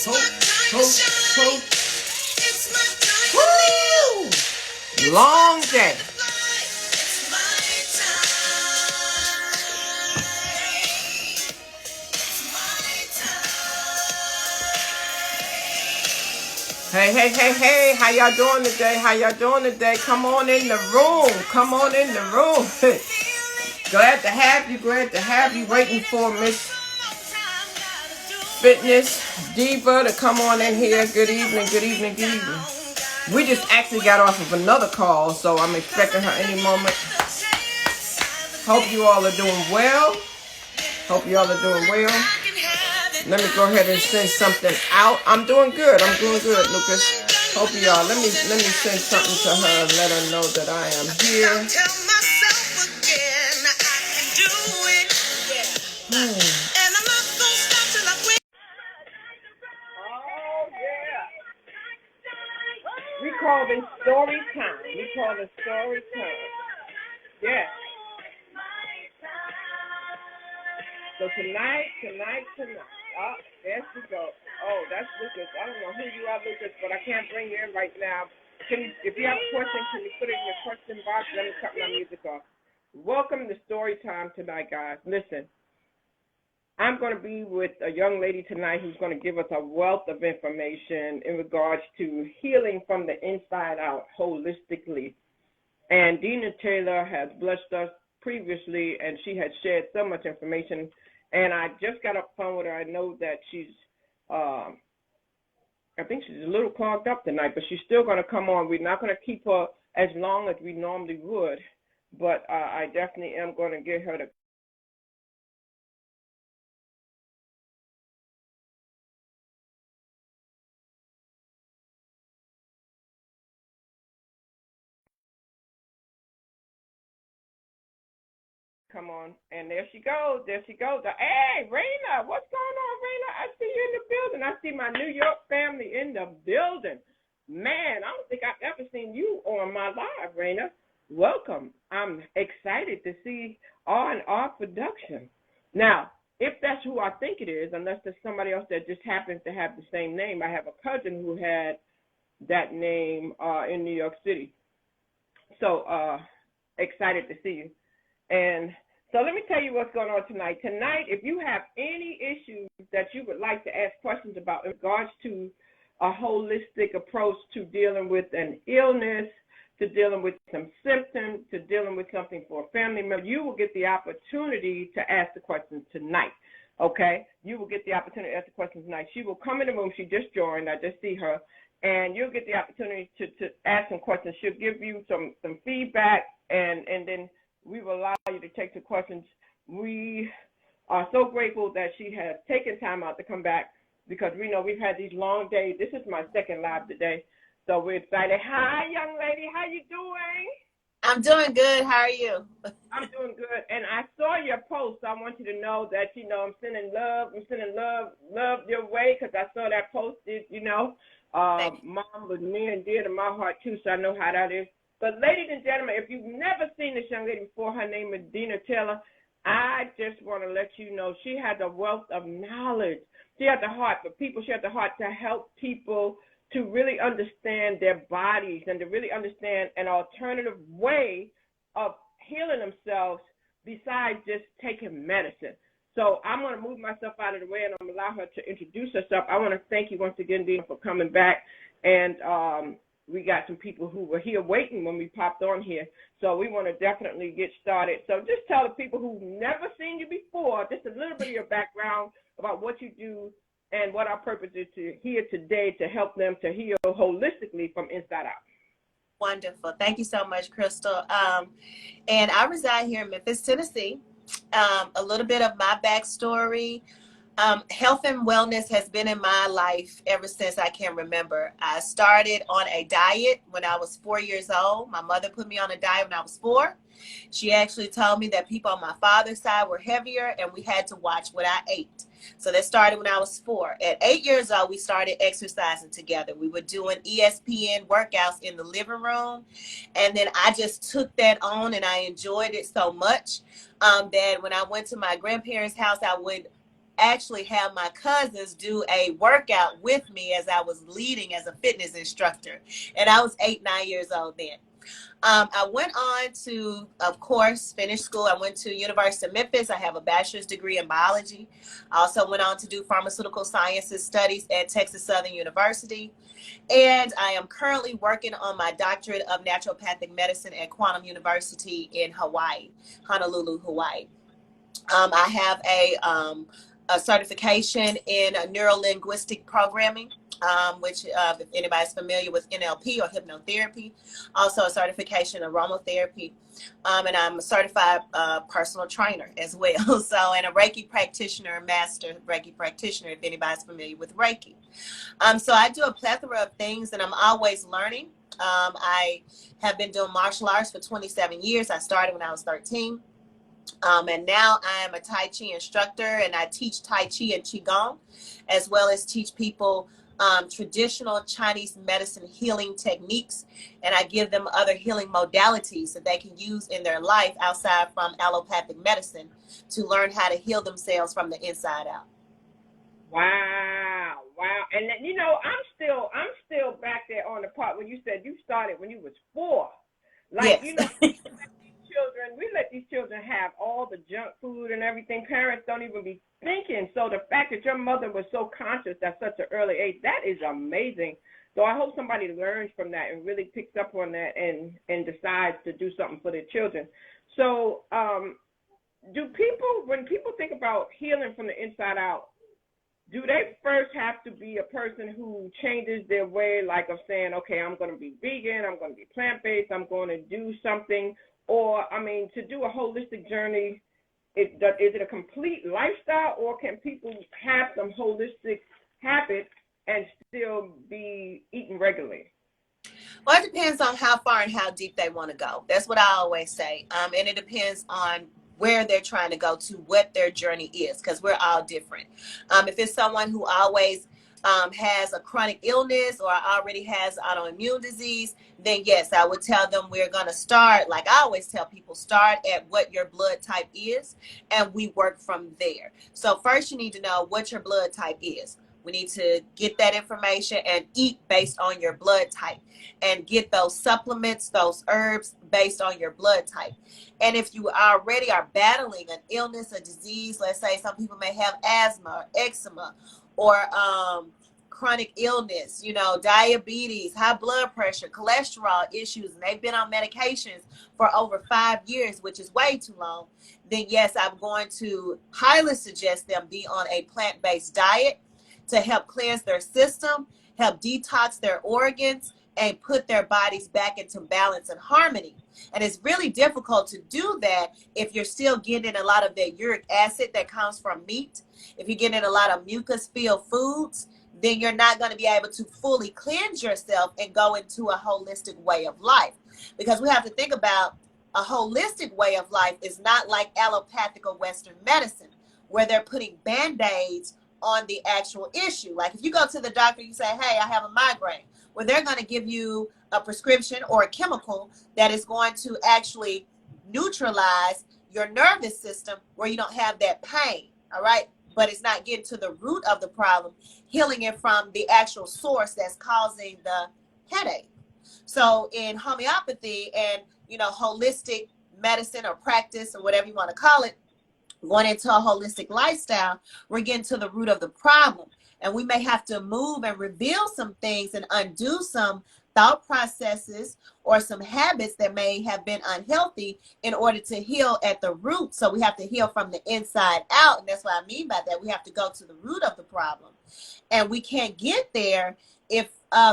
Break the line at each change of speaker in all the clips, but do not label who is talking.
Hope. Woo! Long day. Hey, how y'all doing today? Come on in the room. Glad to have you waiting for Miss Fitness Diva to come on in here. Good evening. We just actually got off of another call, so I'm expecting her any moment. Hope you all are doing well. Let me go ahead and send something out. I'm doing good, Lucas. Hope y'all. Let me send something to her and let her know that I am here. Oh yeah. We call it story time. Yeah. So tonight. Oh, there she goes. Oh, that's Lucas. I don't know who you are, Lucas, but I can't bring you in right now. If you have a question, can you put it in your question box? Let me cut my music off. Welcome to Story Time tonight, guys. Listen, I'm going to be with a young lady tonight who's going to give us a wealth of information in regards to healing from the inside out holistically. And Deana Taylor has blessed us previously, and she had shared so much information. And I just got off the phone with her. I know that she's, I think she's a little clogged up tonight, but she's still going to come on. We're not going to keep her as long as we normally would, but I definitely am going to get her to come on. And there she goes. Hey, Raina, what's going on, Raina? I see you in the building. I see my New York family in the building. Man, I don't think I've ever seen you on my live, Raina. Welcome. I'm excited to see R&R production. Now, if that's who I think it is, unless there's somebody else that just happens to have the same name, I have a cousin who had that name in New York City. So excited to see you. And so let me tell you what's going on tonight. Tonight, if you have any issues that you would like to ask questions about in regards to a holistic approach to dealing with an illness, to dealing with some symptoms, to dealing with something for a family member, you will get the opportunity to ask the questions tonight, okay? You will get the opportunity to ask the questions tonight. She will come in the room. She just joined. I just see her. And you'll get the opportunity to ask some questions. She'll give you some feedback, and then we will allow you to take the questions. We are so grateful that she has taken time out to come back because we know we've had these long days. This is my second live today, so we're excited. Hi, young lady. How you doing?
I'm doing good. How are you?
I'm doing good. And I saw your post. So I want you to know that, I'm sending love your way because I saw that posted, Mom was near and dear to my heart, too, so I know how that is. But ladies and gentlemen, if you've never seen this young lady before, her name is Deana Taylor. I just want to let you know she has a wealth of knowledge. She has a heart for people. She has a heart to help people to really understand their bodies and to really understand an alternative way of healing themselves besides just taking medicine. So I'm going to move myself out of the way and I'm going to allow her to introduce herself. I want to thank you once again, Deana, for coming back. And we got some people who were here waiting when we popped on here. So we want to definitely get started. So just tell the people who've never seen you before, just a little bit of your background about what you do and what our purpose is to here today to help them to heal holistically from inside out.
Wonderful. Thank you so much, Crystal. And I reside here in Memphis, Tennessee. A little bit of my backstory. Health and wellness has been in my life ever since I can remember. I started on a diet when I was 4 years old. My mother put me on a diet when I was 4. She actually told me that people on my father's side were heavier and we had to watch what I ate. So that started when I was 4. At 8 years old, we started exercising together. We were doing ESPN workouts in the living room. And then I just took that on and I enjoyed it so much that when I went to my grandparents' house, I would actually have my cousins do a workout with me as I was leading as a fitness instructor. And I was 8, 9 years old then. I went on to, of course, finish school. I went to University of Memphis. I have a bachelor's degree in biology. I also went on to do pharmaceutical sciences studies at Texas Southern University. And I am currently working on my doctorate of naturopathic medicine at Quantum University in Hawaii, Honolulu, Hawaii. I have a certification in neuro-linguistic programming, which if anybody's familiar with NLP or hypnotherapy, also a certification in aromatherapy, and I'm a certified personal trainer as well. So, and a Reiki practitioner, master Reiki practitioner, if anybody's familiar with Reiki. So I do a plethora of things, and I'm always learning. I have been doing martial arts for 27 years. I started when I was 13. And now I am a Tai Chi instructor, and I teach Tai Chi and Qigong, as well as teach people traditional Chinese medicine healing techniques. And I give them other healing modalities that they can use in their life outside from allopathic medicine to learn how to heal themselves from the inside out.
Wow. And then, you know, I'm still back there on the part where you said you started when you was 4. Like, yes. You know, we let these children have all the junk food and everything. Parents don't even be thinking. So the fact that your mother was so conscious at such an early age, that is amazing. So I hope somebody learns from that and really picks up on that and decides to do something for their children. So when people think about healing from the inside out, do they first have to be a person who changes their way, like of saying, okay, I'm going to be vegan, I'm going to be plant-based, I'm going to do something? Or, I mean, to do a holistic journey, is it a complete lifestyle, or can people have some holistic habits and still be eating regularly?
Well, it depends on how far and how deep they want to go. That's what I always say. And it depends on where they're trying to go to, what their journey is, because we're all different. If it's someone who always has a chronic illness or already has autoimmune disease, then yes, I would tell them we're going to start, like I always tell people, start at what your blood type is, and we work from there. So first you need to know what your blood type is. We need to get that information and eat based on your blood type, and get those supplements, those herbs based on your blood type. And if you already are battling an illness, a disease, let's say some people may have asthma or eczema or chronic illness, you know, diabetes, high blood pressure, cholesterol issues, and they've been on medications for over 5 years, which is way too long, then yes, I'm going to highly suggest them be on a plant-based diet to help cleanse their system, help detox their organs, and put their bodies back into balance and harmony. And it's really difficult to do that if you're still getting a lot of that uric acid that comes from meat. If you're getting a lot of mucus-filled foods, then you're not going to be able to fully cleanse yourself and go into a holistic way of life. Because we have to think about a holistic way of life is not like allopathic or Western medicine, where they're putting Band-Aids on the actual issue. Like if you go to the doctor, you say, hey, I have a migraine. Well, they're going to give you a prescription or a chemical that is going to actually neutralize your nervous system where you don't have that pain. All right. But it's not getting to the root of the problem, healing it from the actual source that's causing the headache. So in homeopathy and, you know, holistic medicine or practice or whatever you want to call it, going into a holistic lifestyle, we're getting to the root of the problem. And we may have to move and reveal some things and undo some thought processes or some habits that may have been unhealthy in order to heal at the root. So we have to heal from the inside out. And that's what I mean by that. We have to go to the root of the problem. And we can't get there if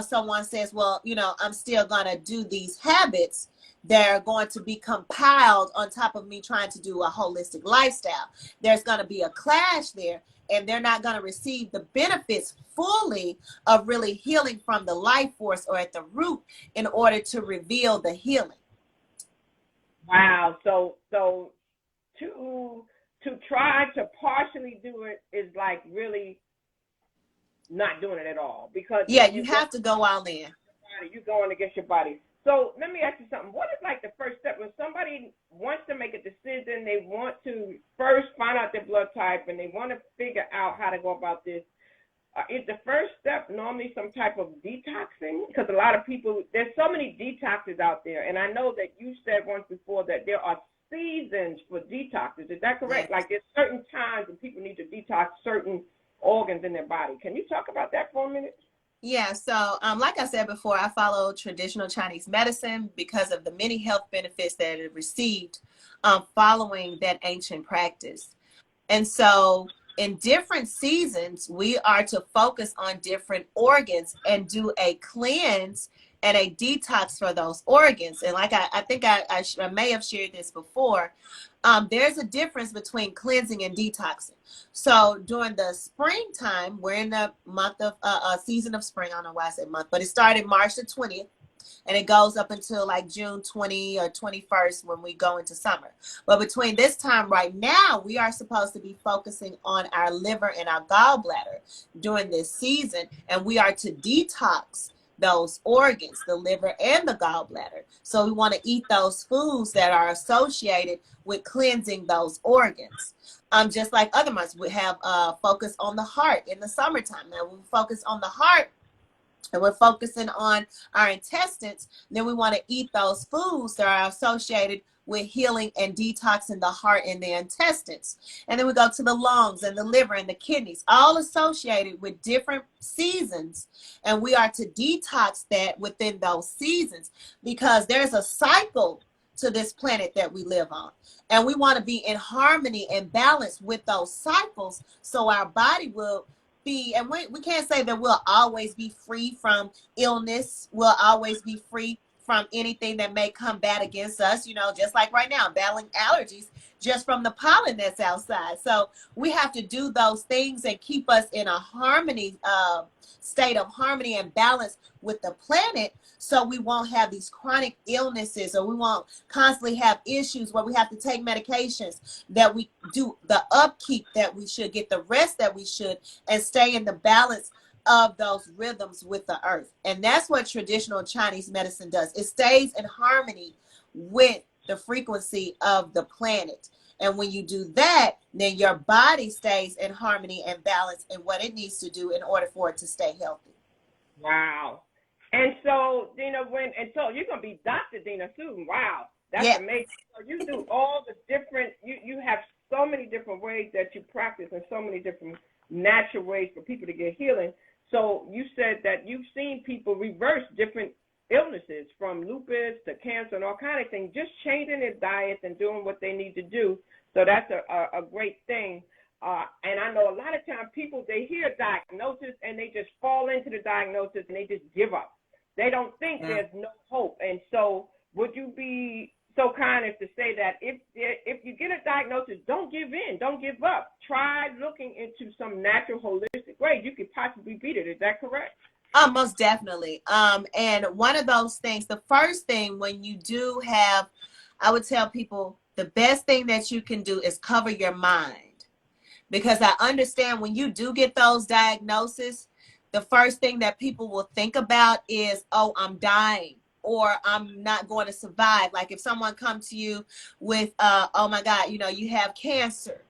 someone says, well, you know, I'm still going to do these habits. They're going to be compiled on top of me trying to do a holistic lifestyle. There's going to be a clash there, and they're not going to receive the benefits fully of really healing from the life force or at the root in order to reveal the healing.
Wow. So to try to partially do it is like really not doing it at all, because
yeah, you have to go all in.
You're going against your body. So let me ask you something. What is like the first step when somebody wants to make a decision? They want to first find out their blood type and they want to figure out how to go about this. Is the first step normally some type of detoxing? Because a lot of people, there's so many detoxes out there. And I know that you said once before that there are seasons for detoxes. Is that correct?
Yes.
Like there's certain times when people need to detox certain organs in their body. Can you talk about that for a minute?
Yeah, so like I said before, I follow traditional Chinese medicine because of the many health benefits that it received following that ancient practice. And so in different seasons, we are to focus on different organs and do a cleanse and a detox for those organs. And like I think I may have shared this before, there's a difference between cleansing and detoxing. So during the springtime, we're in the month of season of spring. I don't know why I said month, but it started March the 20th. And it goes up until like June 20 or 21st when we go into summer. But between this time right now, we are supposed to be focusing on our liver and our gallbladder during this season. And we are to detox those organs, the liver and the gallbladder. So we want to eat those foods that are associated with cleansing those organs. Just like other months, we have focus on the heart in the summertime. Now we focus on the heart, and we're focusing on our intestines, then we want to eat those foods that are associated with healing and detoxing the heart and the intestines. And then we go to the lungs and the liver and the kidneys, all associated with different seasons. And we are to detox that within those seasons because there's a cycle to this planet that we live on. And we want to be in harmony and balance with those cycles so our body will be, and we can't say that we'll always be free from illness. We'll always be free from anything that may combat against us, you know, just like right now, battling allergies just from the pollen that's outside. So we have to do those things and keep us in a harmony, state of harmony and balance with the planet, so we won't have these chronic illnesses, or we won't constantly have issues where we have to take medications, that we do the upkeep that we should, get the rest that we should, and stay in the balance of those rhythms with the earth. And that's what traditional Chinese medicine does. It stays in harmony with the frequency of the planet. And when you do that, then your body stays in harmony and balance in what it needs to do in order for it to stay healthy.
Wow. And so, Deana, so you're going to be Dr. Deana soon. Wow. That's amazing. So you do all the different, you have so many different ways that you practice and so many different natural ways for people to get healing. So you said that you've seen people reverse different illnesses from lupus to cancer and all kinds of things, just changing their diets and doing what they need to do. So that's a great thing. And I know a lot of times people, they hear a diagnosis and they just fall into the diagnosis and they just give up. They don't think there's no hope. And so would you be so kind as to say that if you get a diagnosis, don't give in, don't give up. Try looking into some natural holistic ways. You could possibly beat it. Is that correct?
Most definitely. And one of those things, the first thing when you do have, I would tell people the best thing that you can do is cover your mind. Because I understand when you do get those diagnoses, the first thing that people will think about is, oh, I'm dying, or I'm not going to survive. Like if someone comes to you with, oh my God, you know, you have cancer,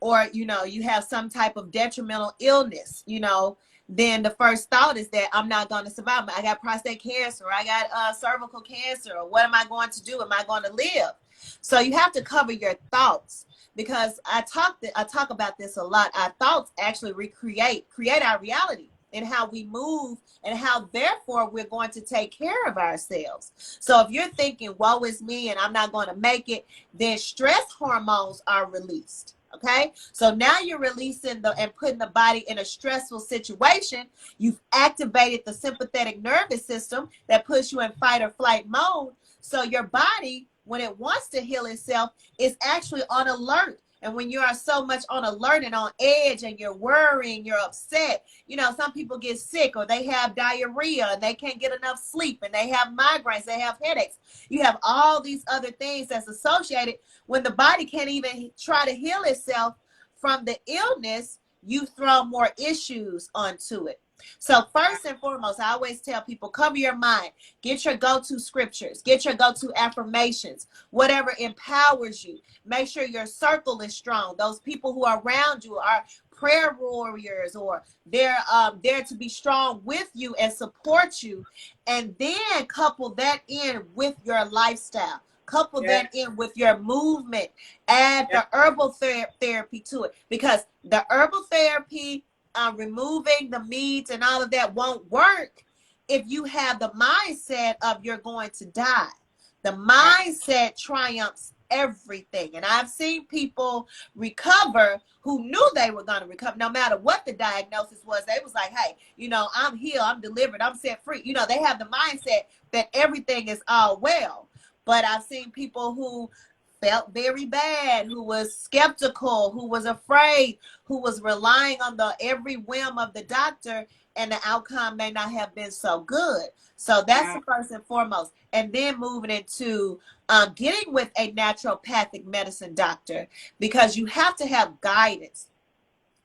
or, you know, you have some type of detrimental illness, you know, then the first thought is that I'm not going to survive. I got prostate cancer, or I got cervical cancer, or what am I going to do? Am I going to live? So you have to cover your thoughts, because I talk about this a lot. Our thoughts actually create our reality and how we move, and how therefore we're going to take care of ourselves. So if you're thinking, woe is me and I'm not going to make it, then stress hormones are released. Okay, so now you're releasing and putting the body in a stressful situation. You've activated the sympathetic nervous system that puts you in fight or flight mode. So your body, when it wants to heal itself, is actually on alert. And when you are so much on alert and on edge and you're worrying, you're upset, you know, some people get sick, or they have diarrhea and they can't get enough sleep, and they have migraines, they have headaches. You have all these other things that's associated. When the body can't even try to heal itself from the illness, you throw more issues onto it. So first and foremost, I always tell people, cover your mind, get your go-to scriptures, get your go-to affirmations, whatever empowers you. Make sure your circle is strong. Those people who are around you are prayer warriors, or they're there to be strong with you and support you. And then couple that in with your lifestyle. Couple that in with your movement. Add the herbal therapy to it, because the herbal therapy, removing the meats and all of that won't work if you have the mindset of you're going to die. The mindset triumphs everything. And I've seen people recover who knew they were going to recover no matter what the diagnosis was. They was like, hey, you know, I'm healed, I'm delivered, I'm set free. You know, they have the mindset that everything is all well. But I've seen people who felt very bad, who was skeptical, who was afraid, who was relying on the every whim of the doctor, and the outcome may not have been so good. So that's the first and foremost. And then moving into getting with a naturopathic medicine doctor, because you have to have guidance.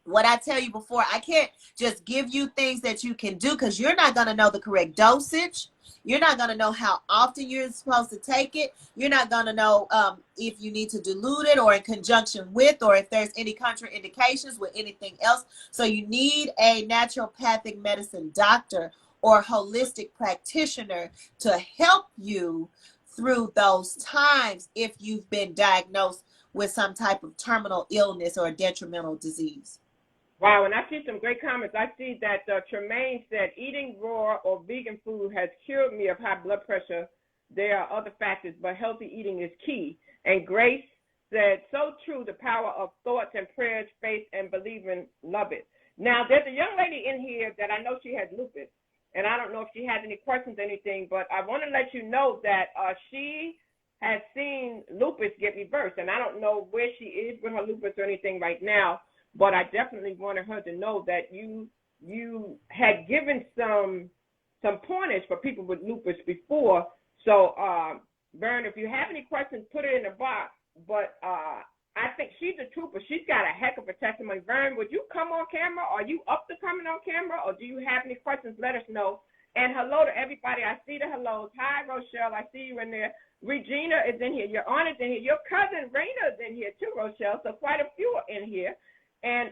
What I tell you before, I can't just give you things that you can do, because you're not going to know the correct dosage. You're not going to know how often you're supposed to take it. You're not going to know if you need to dilute it or in conjunction with, or if there's any contraindications with anything else. So you need a naturopathic medicine doctor or holistic practitioner to help you through those times if you've been diagnosed with some type of terminal illness or detrimental disease.
Wow, and I see some great comments. I see that Tremaine said, eating raw or vegan food has cured me of high blood pressure. There are other factors, but healthy eating is key. And Grace said, so true, the power of thoughts and prayers, faith, and believing, love it. Now, there's a young lady in here that I know she has lupus, and I don't know if she has any questions or anything, but I want to let you know that she has seen lupus get reversed, and I don't know where she is with her lupus or anything right now. But I definitely wanted her to know that you had given some pointers for people with lupus before. So, Vern, if you have any questions, put it in the box. But I think she's a trooper. She's got a heck of a testimony. Vern, would you come on camera? Are you up to coming on camera? Or do you have any questions? Let us know. And hello to everybody. I see the hellos. Hi, Rochelle. I see you in there. Regina is in here. Your aunt is in here. Your cousin Raina is in here too, Rochelle. So quite a few are in here. And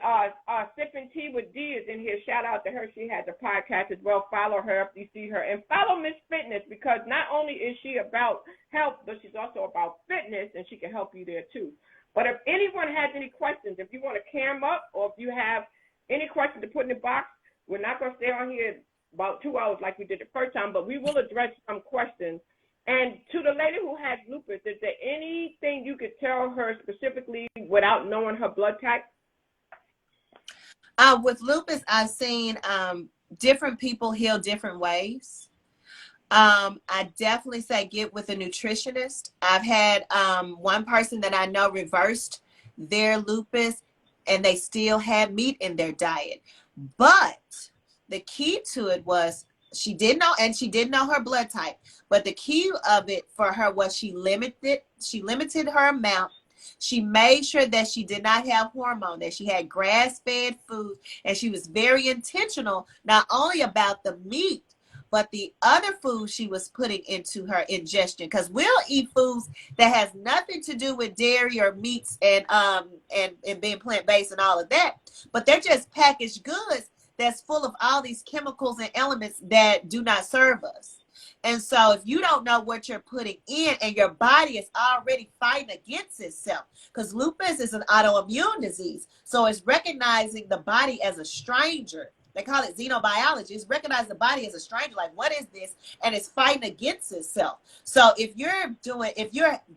Sipping Tea with D is in here. Shout out to her. She has a podcast as well. Follow her if you see her. And follow Miss Fitness, because not only is she about health, but she's also about fitness, and she can help you there too. But if anyone has any questions, if you want to cam up, or if you have any questions to put in the box, we're not going to stay on here about 2 hours like we did the first time, but we will address some questions. And to the lady who has lupus, is there anything you could tell her specifically without knowing her blood type?
With lupus, I've seen different people heal different ways. I definitely say get with a nutritionist. I've had one person that I know reversed their lupus, and they still had meat in their diet. But the key to it was she didn't know, and she didn't know her blood type. But the key of it for her was she limited her amount. She made sure that she did not have hormone, that she had grass-fed food, and she was very intentional not only about the meat, but the other food she was putting into her ingestion. Because we'll eat foods that has nothing to do with dairy or meats and being plant-based and all of that, but they're just packaged goods that's full of all these chemicals and elements that do not serve us. And so if you don't know what you're putting in, and your body is already fighting against itself, because lupus is an autoimmune disease. So it's recognizing the body as a stranger. They call it xenobiology. It's recognizing the body as a stranger. Like, what is this? And it's fighting against itself. So if you're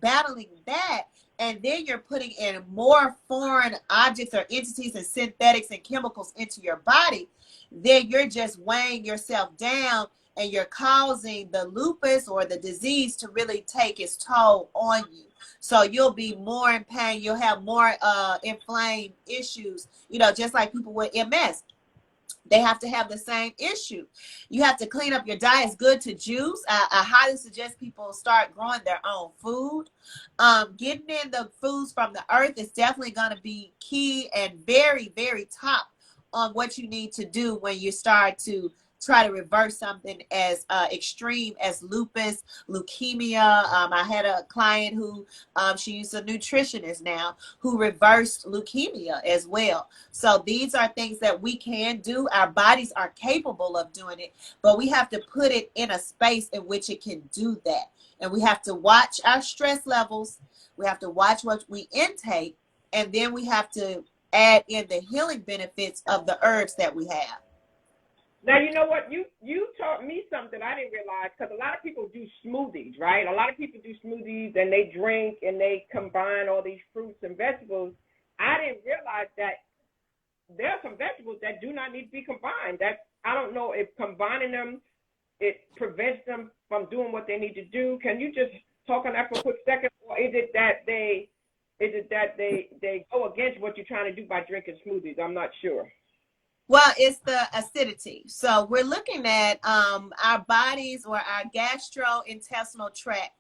battling that, and then you're putting in more foreign objects or entities and synthetics and chemicals into your body, then you're just weighing yourself down, and you're causing the lupus or the disease to really take its toll on you. So you'll be more in pain. You'll have more inflamed issues, just like people with MS. They have to have the same issue. You have to clean up your diet. It's good to juice. I highly suggest people start growing their own food. Getting in the foods from the earth is definitely going to be key and very, very top on what you need to do when you start to try to reverse something as extreme as lupus, leukemia. I had a client who she's a nutritionist now who reversed leukemia as well. So these are things that we can do. Our bodies are capable of doing it, but we have to put it in a space in which it can do that. And we have to watch our stress levels. We have to watch what we intake, and then we have to add in the healing benefits of the herbs that we have.
Now, you know what? You taught me something I didn't realize, because a lot of people do smoothies, right? A lot of people do smoothies and they drink and they combine all these fruits and vegetables. I didn't realize that there are some vegetables that do not need to be combined. That I don't know if combining them, it prevents them from doing what they need to do. Can you just talk on that for a quick second? Or is it that they go against what you're trying to do by drinking smoothies? I'm not sure.
Well, it's the acidity. So we're looking at our bodies or our gastrointestinal tract.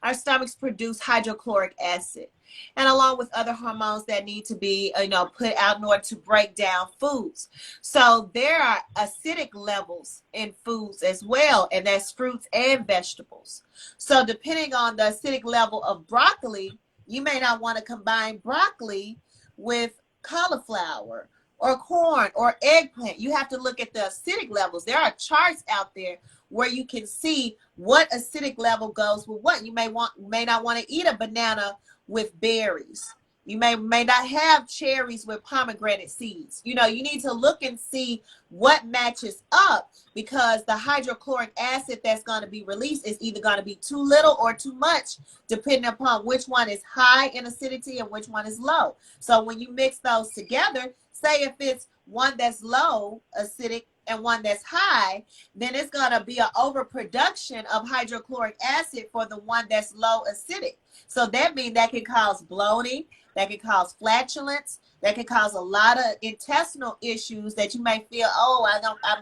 Our stomachs produce hydrochloric acid, and along with other hormones that need to be, put out in order to break down foods. So there are acidic levels in foods as well, and that's fruits and vegetables. So depending on the acidic level of broccoli, you may not want to combine broccoli with cauliflower or corn or eggplant. You have to look at the acidic levels. There are charts out there where you can see what acidic level goes with what. You may not want to eat a banana with berries. You may not have cherries with pomegranate seeds. You need to look and see what matches up, because the hydrochloric acid that's going to be released is either going to be too little or too much, depending upon which one is high in acidity and which one is low. So when you mix those together, say if it's one that's low acidic and one that's high, then it's going to be an overproduction of hydrochloric acid for the one that's low acidic. So that means that can cause bloating, that can cause flatulence, that can cause a lot of intestinal issues that you may feel,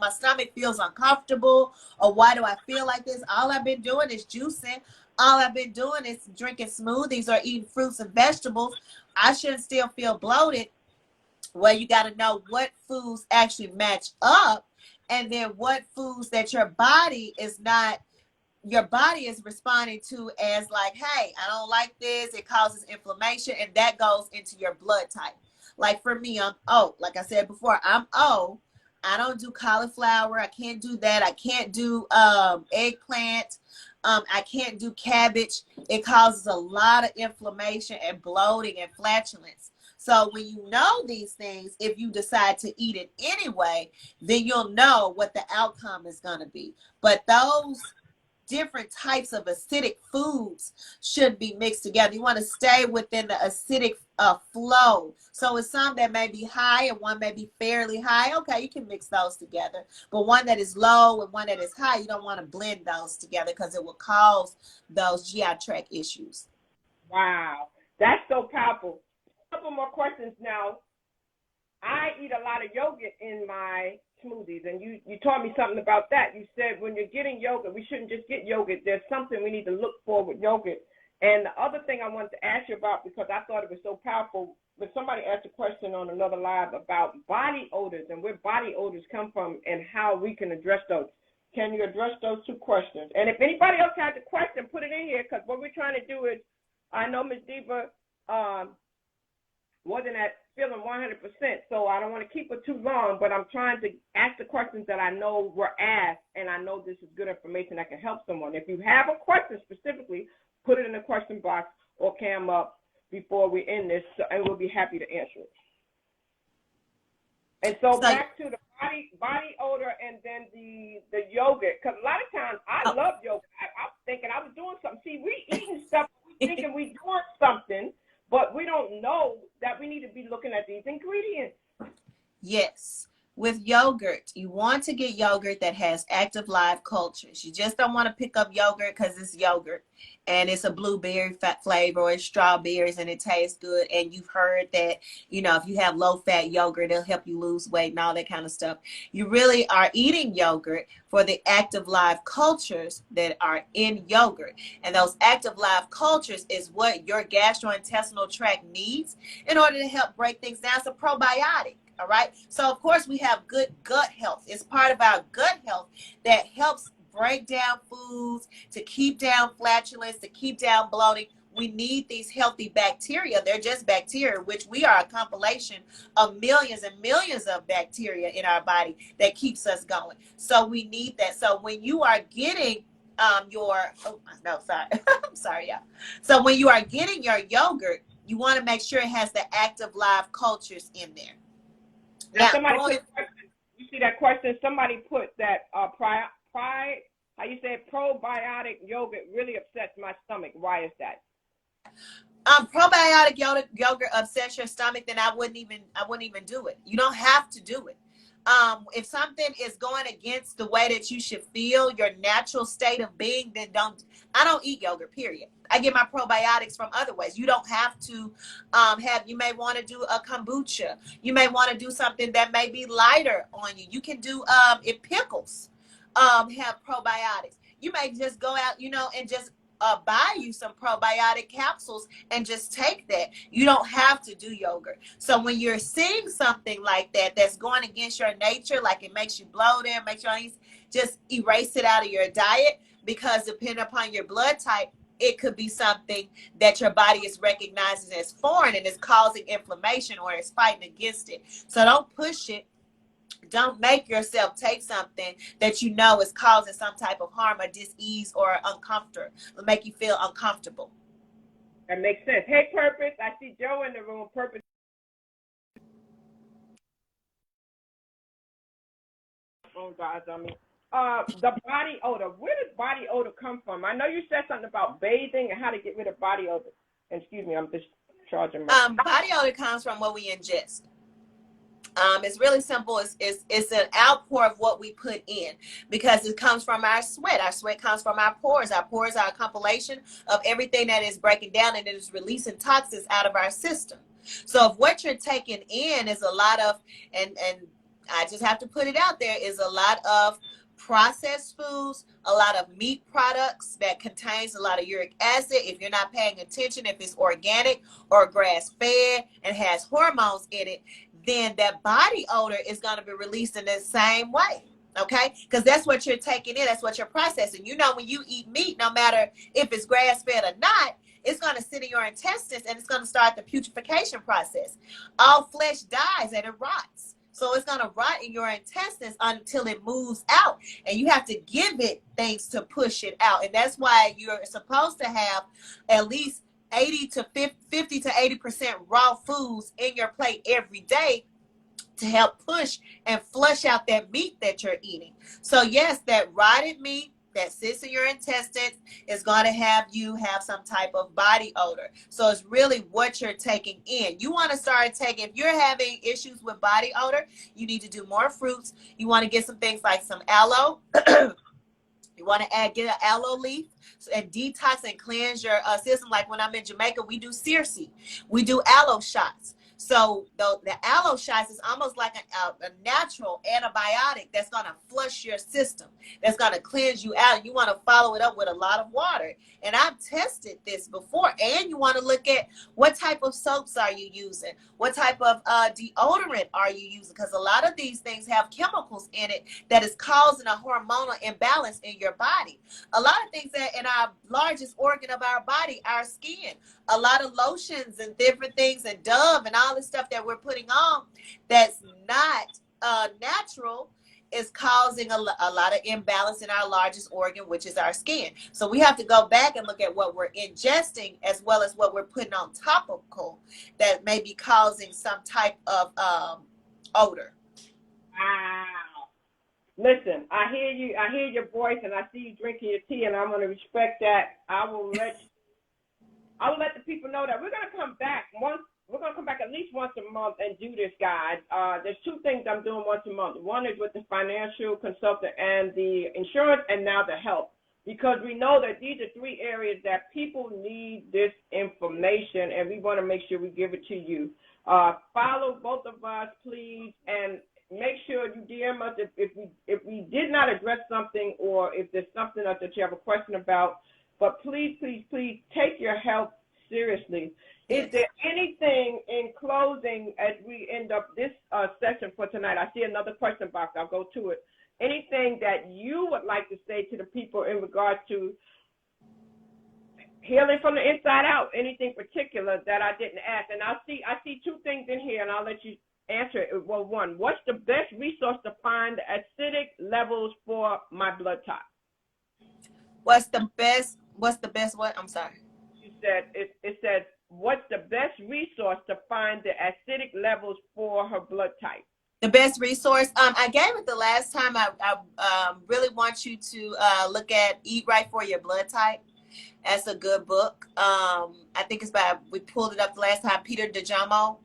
my stomach feels uncomfortable, or why do I feel like this? All I've been doing is juicing. All I've been doing is drinking smoothies or eating fruits and vegetables. I shouldn't still feel bloated. Well, you got to know what foods actually match up, and then what foods that your body is responding to as like, hey, I don't like this. It causes inflammation, and that goes into your blood type. Like for me, I'm O. Like I said before, I'm O. I don't do cauliflower. I can't do that. I can't do eggplant. I can't do cabbage. It causes a lot of inflammation and bloating and flatulence. So when you know these things, if you decide to eat it anyway, then you'll know what the outcome is going to be. But those different types of acidic foods should be mixed together. You want to stay within the acidic flow. So it's some that may be high and one may be fairly high. Okay, you can mix those together. But one that is low and one that is high, you don't want to blend those together, because it will cause those GI tract issues.
Wow, that's so powerful. A couple more questions now. I eat a lot of yogurt in my smoothies, and you taught me something about that. You said when you're getting yogurt, we shouldn't just get yogurt. There's something we need to look for with yogurt. And the other thing I wanted to ask you about, because I thought it was so powerful, but somebody asked a question on another live about body odors and where body odors come from and how we can address those. Can you address those two questions? And if anybody else has a question, put it in here, because what we're trying to do is, I know Ms. Diva wasn't feeling 100%, so I don't want to keep it too long, but I'm trying to ask the questions that I know were asked, and I know this is good information that can help someone. If you have a question specifically, put it in the question box or cam up before we end this, and we'll be happy to answer it. And so back to the body odor and then the yogurt, because a lot of times I love yogurt. I'm thinking I was doing something. See, we eating stuff, we thinking we doing something, but we don't know that we need to be looking at these ingredients.
Yes. With yogurt, you want to get yogurt that has active live cultures. You just don't want to pick up yogurt because it's yogurt and it's a blueberry flavor or it's strawberries and it tastes good. And you've heard that, if you have low-fat yogurt, it'll help you lose weight and all that kind of stuff. You really are eating yogurt for the active live cultures that are in yogurt. And those active live cultures is what your gastrointestinal tract needs in order to help break things down. It's a probiotic. All right. So, of course, we have good gut health. It's part of our gut health that helps break down foods, to keep down flatulence, to keep down bloating. We need these healthy bacteria. They're just bacteria, which we are a compilation of millions and millions of bacteria in our body that keeps us going. So we need that. So when you are getting I'm sorry, y'all. So when you are getting your yogurt, you want to make sure it has the active live cultures in there.
Now somebody put a question. You see that question? Somebody put that how you say probiotic yogurt really upsets my stomach. Why is that?
Probiotic yogurt upsets your stomach, then I wouldn't even do it. You don't have to do it. If something is going against the way that you should feel, your natural state of being, then I don't eat yogurt, period. I get my probiotics from other ways. You don't have to you may want to do a kombucha. You may want to do something that may be lighter on you. You can do if pickles have probiotics. You may just go out, and just buy you some probiotic capsules and just take that. You don't have to do yogurt. So when you're seeing something like that that's going against your nature, like it makes you bloated, makes you uneasy, just erase it out of your diet, because depending upon your blood type, it could be something that your body is recognizing as foreign and is causing inflammation or is fighting against it. So don't push it. Don't make yourself take something that you know is causing some type of harm or dis-ease or uncomfortable. It'll make you feel uncomfortable.
That makes sense. Hey, Purpose, I see Joe in the room. Purpose. Phone dies on me. The body odor. Where does body odor come from? I know you said something about bathing and how to get rid of body odor. Excuse me, I'm just charging my.
Body odor comes from what we ingest. It's really simple. It's an outpour of what we put in, because it comes from our sweat. Our sweat comes from our pores. Our pores are a compilation of everything that is breaking down and it is releasing toxins out of our system. So if what you're taking in is a lot of, and I just have to put it out there, is a lot of processed foods, a lot of meat products that contains a lot of uric acid. If you're not paying attention, if it's organic or grass-fed and has hormones in it, then that body odor is going to be released in the same way. Okay, because that's what you're taking in, that's what you're processing. When you eat meat, no matter if it's grass-fed or not, it's going to sit in your intestines and it's going to start the putrefaction process. All flesh dies and it rots. So it's going to rot in your intestines until it moves out. And you have to give it things to push it out. And that's why you're supposed to have at least 50 to 80% raw foods in your plate every day to help push and flush out that meat that you're eating. So yes, that rotted meat that sits in your intestines is going to have you have some type of body odor. So it's really what you're taking in. You want to start taking, if you're having issues with body odor, you need to do more fruits. You want to get some things like some aloe. You want to get an aloe leaf and detox and cleanse your system. Like when I'm in Jamaica, we do Circe. We do aloe shots. So the aloe shots is almost like a natural antibiotic that's going to flush your system, that's going to cleanse you out. You want to follow it up with a lot of water. And I've tested this before. And you want to look at what type of soaps are you using? What type of deodorant are you using? Because a lot of these things have chemicals in it that is causing a hormonal imbalance in your body. A lot of things that in our largest organ of our body, our skin, a lot of lotions and different things and Dove and all this stuff that we're putting on that's not natural is causing a lot of imbalance in our largest organ, which is our skin. So we have to go back and look at what we're ingesting as well as what we're putting on topical that may be causing some type of odor.
Wow. Listen, I hear you. I hear your voice, and I see you drinking your tea, and I'm going to respect that. I will let the people know that we're going to come back at least once a month and do this, guys. There's two things I'm doing once a month. One is with the financial consultant and the insurance, and now the health, because we know that these are three areas that people need this information, and we want to make sure we give it to you. Follow both of us, please, and make sure you DM us if we did not address something, or if there's something else that you have a question about. But please, please, please take your health seriously.
Yes.
Is there anything in closing as we end up this session for tonight? I see another question box. I'll go to it. Anything that you would like to say to the people in regards to healing from the inside out? Anything particular that I didn't ask? And I see two things in here, and I'll let you answer it. Well, one, what's the best resource to find the acidic levels for my blood type?
What's the best what? I'm sorry.
You said it says, what's the best resource to find the acidic levels for her blood type?
The best resource, I gave it the last time. I really want you to look at Eat Right for Your Blood Type. That's a good book. I think it's we pulled it up the last time, Peter DeJamo.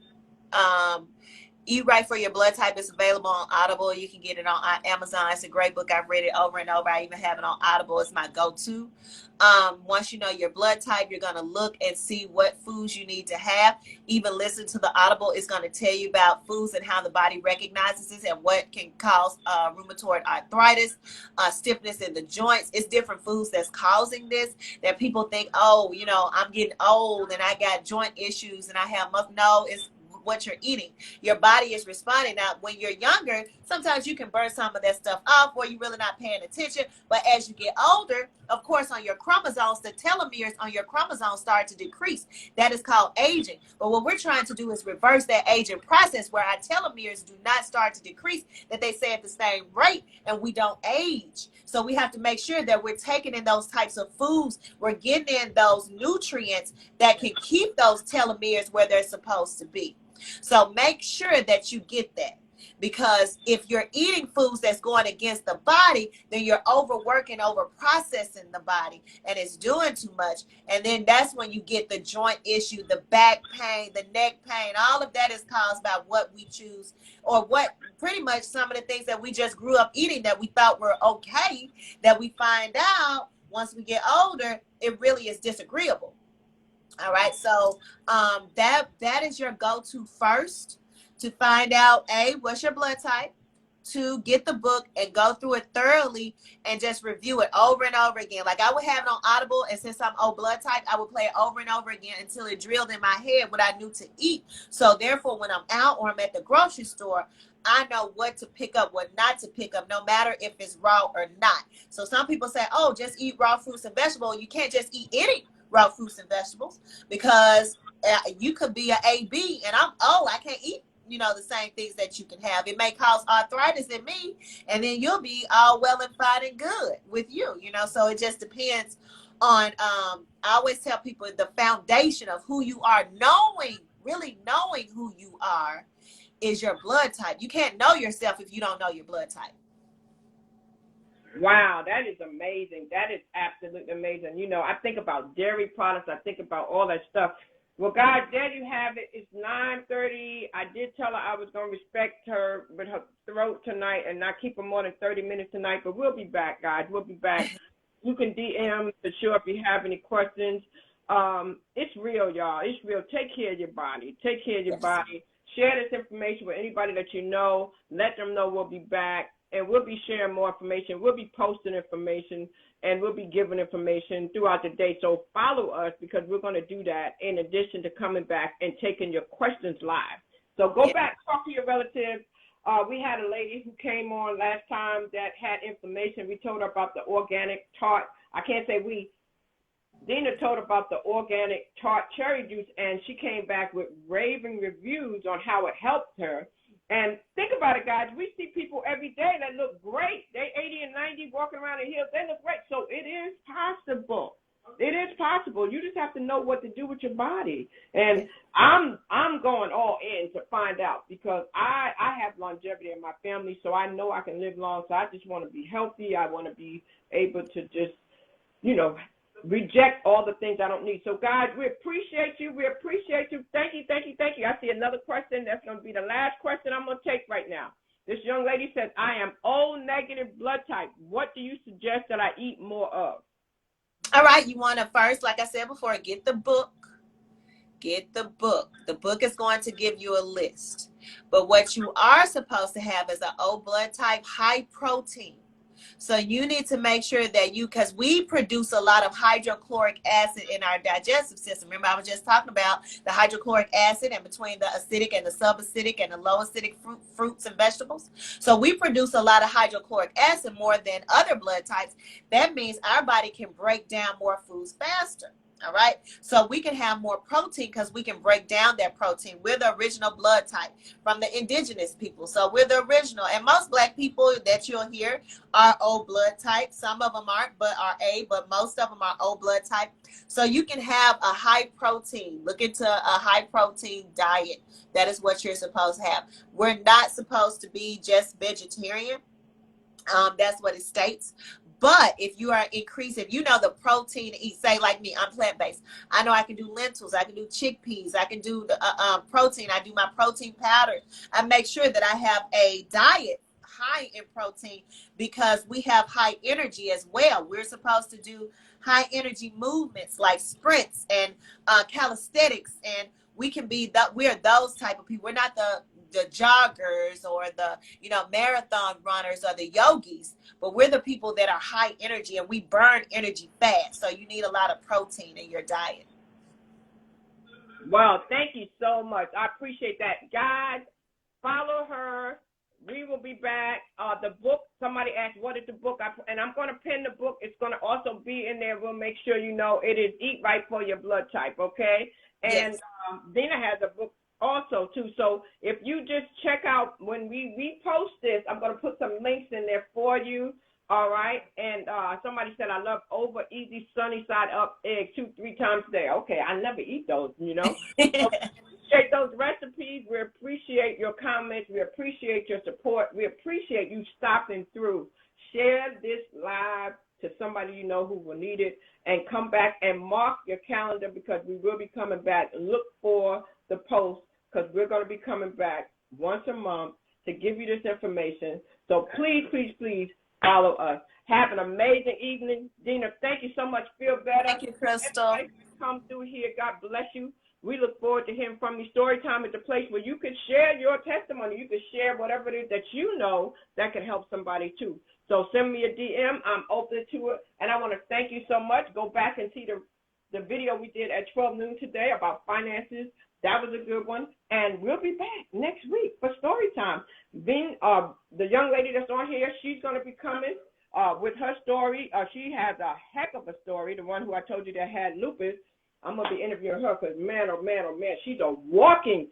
Eat Right for Your Blood Type is available on Audible. You can get it on Amazon. It's a great book. I've read it over and over. I even have it on Audible. It's my go-to. Once you know your blood type, you're going to look and see what foods you need to have. Even listen to the Audible. It's going to tell you about foods and how the body recognizes this and what can cause rheumatoid arthritis, stiffness in the joints. It's different foods that's causing this, that people think, oh, you know, I'm getting old and I got joint issues and I have no, it's what you're eating. Your body is responding. Now, when you're younger, sometimes you can burn some of that stuff off or you're really not paying attention. But as you get older, of course, on your chromosomes, the telomeres on your chromosomes start to decrease. That is called aging. But what we're trying to do is reverse that aging process where our telomeres do not start to decrease, that they stay at the same rate and we don't age. So we have to make sure that we're taking in those types of foods. We're getting in those nutrients that can keep those telomeres where they're supposed to be. So make sure that you get that, because if you're eating foods that's going against the body, then you're overworking, over processing the body, and it's doing too much. And then that's when you get the joint issue, the back pain, the neck pain. All of that is caused by what we choose, or what pretty much some of the things that we just grew up eating that we thought were okay, that we find out once we get older, it really is disagreeable. All right, so that is your go-to first, to find out, A, what's your blood type, to get the book and go through it thoroughly and just review it over and over again. Like I would have it on Audible, and since I'm O blood type, I would play it over and over again until it drilled in my head what I knew to eat. So therefore, when I'm out or I'm at the grocery store, I know what to pick up, what not to pick up, no matter if it's raw or not. So some people say, oh, just eat raw fruits and vegetables. You can't just eat any raw fruits and vegetables, because you could be an AB and I can't eat, you know, the same things that you can have. It may cause arthritis in me, and then you'll be all well and fine and good with you, you know. So it just depends on, I always tell people the foundation of who you are, really knowing who you are is your blood type. You can't know yourself if you don't know your blood type.
Wow, that is amazing. That is absolutely amazing. You know, I think about dairy products. I think about all that stuff. Well, guys, there you have it. It's 9:30. I did tell her I was going to respect her with her throat tonight and not keep her more than 30 minutes tonight, but we'll be back, guys. We'll be back. You can DM for sure if you have any questions. It's real, y'all. It's real. Take care of your body. Take care of your body. Share this information with anybody that you know. Let them know we'll be back. And we'll be sharing more information. We'll be posting information, and we'll be giving information throughout the day. So follow us, because we're going to do that in addition to coming back and taking your questions live. So go back, talk to your relatives. We had a lady who came on last time that had information. We told her about the organic tart. I can't say we. Deana told about the organic tart cherry juice, and she came back with raving reviews on how it helped her. And think about it, guys. We see people every day that look great. They 80 and 90 walking around in heels. They look great. So it is possible. It is possible. You just have to know what to do with your body. And I'm going all in to find out, because I have longevity in my family, so I know I can live long. So I just want to be healthy. I want to be able to just, you know, reject all the things I don't need. So, guys, we appreciate you. We appreciate you. Thank you, thank you, thank you. I see another question. That's going to be the last question I'm going to take right now. This young lady says, I am O negative blood type. What do you suggest that I eat more of?
All right, you want to first, like I said before, get the book. Get the book. The book is going to give you a list. But what you are supposed to have is an O blood type, high protein. So you need to make sure that because we produce a lot of hydrochloric acid in our digestive system. Remember, I was just talking about the hydrochloric acid and between the acidic and the subacidic and the low acidic fruits and vegetables. So we produce a lot of hydrochloric acid more than other blood types. That means our body can break down more foods faster. All right. So we can have more protein because we can break down that protein. We're the original blood type from the indigenous people. So we're the original. And most Black people that you'll hear are O blood type. Some of them aren't, but are A, but most of them are O blood type. So you can have a high protein. Look into a high protein diet. That is what you're supposed to have. We're not supposed to be just vegetarian. That's what it states. But if you are increasing, if you know the protein to eat, say like me, I'm plant-based. I know I can do lentils, I can do chickpeas, I can do the protein. I do my protein powder. I make sure that I have a diet high in protein because we have high energy as well. We're supposed to do high energy movements like sprints and calisthenics, and we can be we're those type of people. We're not the joggers or the marathon runners or the yogis, but we're the people that are high energy and we burn energy fast. So you need a lot of protein in your diet.
Well, thank you so much. I appreciate that. Guys, follow her. We will be back. The book, somebody asked, what is the book? And I'm going to pin the book. It's going to also be in there. We'll make sure you know it is Eat Right for Your Blood Type, okay? And
yes.
Deana has a book also too. So if you just check out when we repost this, I'm going to put some links in there for you. All right. And somebody said, I love over easy sunny side up eggs 2-3 times a day. Okay. I never eat those, So we appreciate those recipes. We appreciate your comments. We appreciate your support. We appreciate you stopping through. Share this live to somebody you know who will need it, and come back and mark your calendar because we will be coming back. Look for the post because we're going to be coming back once a month to give you this information. So please, please, please follow us. Have an amazing evening. Deana, thank you so much. Feel better.
Thank you, Crystal.
Everybody come through here. God bless you. We look forward to hearing from you. Storytime is the place where you can share your testimony. You can share whatever it is that you know that can help somebody too. So send me a DM. I'm open to it. And I want to thank you so much. Go back and see the video we did at 12 noon today about finances. That was a good one. And we'll be back next week for story time. The young lady that's on here, she's going to be coming with her story. She has a heck of a story, the one who I told you that had lupus. I'm going to be interviewing her because, man, oh, man, oh, man, she's a walking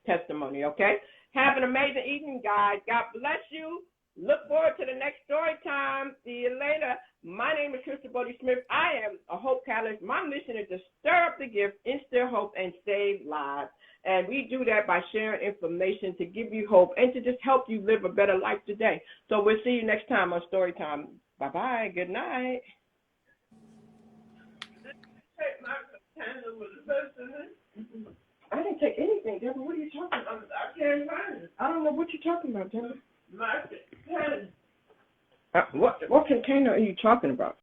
testimony, okay? Have an amazing evening, guys. God bless you. Look forward to the next story time. See you later. My name is Crystal Bodie Smith. I am a Hope Catalyst. My mission is to stir up the gift, instill hope, and save lives. And we do that by sharing information to give you hope and to just help you live a better life today. So we'll see you next time on Story Time. Bye-bye. Good night. I didn't take anything, Deborah. What are you talking about? I can't find it. I don't know what you're talking about, Deborah. What container are you talking about?